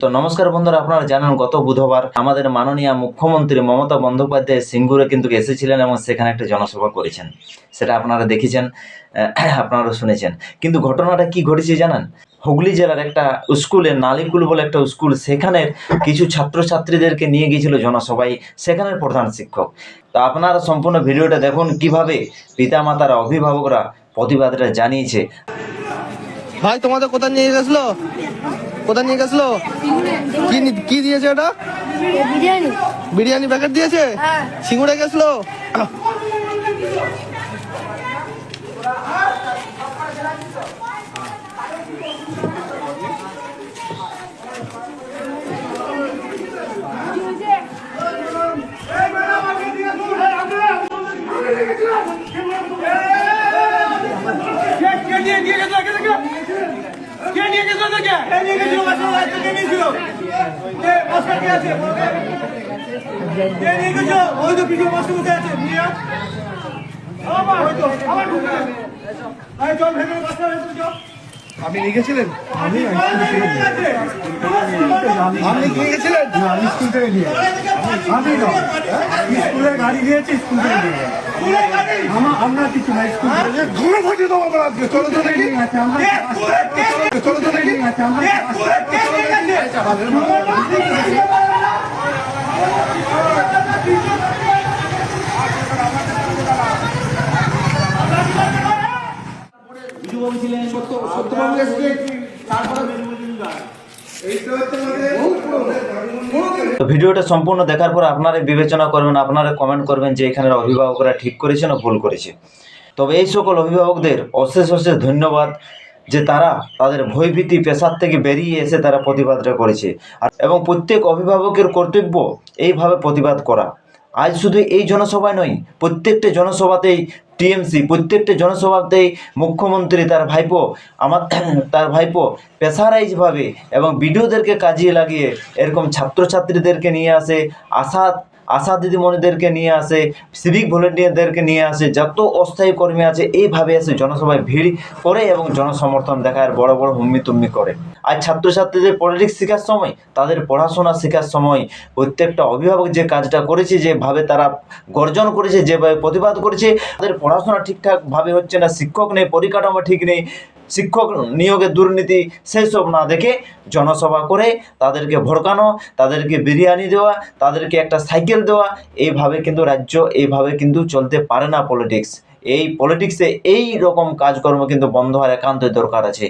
তো নমস্কার বন্ধুরা, আপনারা জানেন গত বুধবার আমাদের মাননীয় মুখ্যমন্ত্রী মমতা বন্দ্যোপাধ্যায় সিঙ্গুরে কিন্তু এসেছিলেন এবং সেখানে একটা জনসভা করেছেন। সেটা আপনারা দেখেছেন, আপনারা শুনেছেন। কিন্তু ঘটনাটা কি ঘটেছে জানেন? হুগলি জেলার একটা স্কুলে, নালিকুল বলে একটা স্কুল, সেখানের কিছু ছাত্রছাত্রীদেরকে নিয়ে গিয়েছিল জনসভায় সেখানের প্রধান শিক্ষক। তো আপনারা সম্পূর্ণ ভিডিওটা দেখুন কিভাবে পিতামাতারা, অভিভাবকরা প্রতিবাদটা জানিয়েছে। ভাই তোমাদের কোথায় নিয়ে গেছিলো? কোথায় নিয়ে গেছিলো? কি দিয়েছে ওটা? বিরিয়ানি প্যাকেট দিয়েছে? সিঙ্গুরে গেছিলো? আপনি নিয়ে গেছিলেন? আপনি নিয়ে গেছিলেন? আমি স্কুল থেকে নিয়ে আমি স্কুলের গাড়ি দিয়েছি, স্কুল থেকে নিয়ে আমরা কিছু নাই। স্কুল ঘুরে ঘুরে দেবো আজকে। চলো তো দেখি, চলো তো দেখি। তো ভিডিওটা সম্পূর্ণ দেখার পর আপনারা বিবেচনা করবেন, আপনারা কমেন্ট করবেন যে এখানের অভিভাবকরা ঠিক করেছে না ভুল করেছে। তবে এই সকল অভিভাবকদের অশেষ অশেষ ধন্যবাদ যে তারা তাদের ভয়ভীতি পেশার থেকে বেরিয়ে এসে তারা প্রতিবাদটা করেছে। এবং প্রত্যেক অভিভাবকের কর্তব্য এইভাবে প্রতিবাদ করা। আজ শুধু এই জনসভায় নয়, প্রত্যেকটা জনসভাতেই টিএমসি, প্রত্যেকটা জনসভাতেই মুখ্যমন্ত্রী তার ভাইপো প্রেসারাইজভাবে এবং বিডিওদেরকে কাজে লাগিয়ে এরকম ছাত্রছাত্রীদেরকে নিয়ে আসে, আশা দিদিমণিদেরকে নিয়ে আসে, সিভিক ভলেন্টিয়ারদেরকে নিয়ে আসে, যত অস্থায়ী কর্মী আছে এইভাবে এসে জনসভায় ভিড় করে এবং জনসমর্থন দেখায়, বড় বড় হুম্মি তুম্মি করে। আর ছাত্রছাত্রীদের পলিটিক্স শেখার সময়, তাদের পড়াশোনা শেখার সময় প্রত্যেকটা অভিভাবক যে কাজটা করেছে, যেভাবে তারা গর্জন করেছে, যেভাবে প্রতিবাদ করেছে, তাদের পড়াশোনা ঠিকঠাকভাবে হচ্ছে না, শিক্ষক নেই, পরিকাঠামো ঠিক নেই, শিক্ষক নিয়োগের দুর্নীতি, সেই সব না দেখে জনসভা করে তাদেরকে ভড়কানো, তাদেরকে বিরিয়ানি দেওয়া, তাদেরকে একটা সাইকেল দেওয়া, এইভাবে কিন্তু রাজ্য এইভাবে কিন্তু চলতে পারে না। পলিটিক্সে এই রকম কাজকর্ম কিন্তু বন্ধ হওয়ার একান্তই দরকার আছে।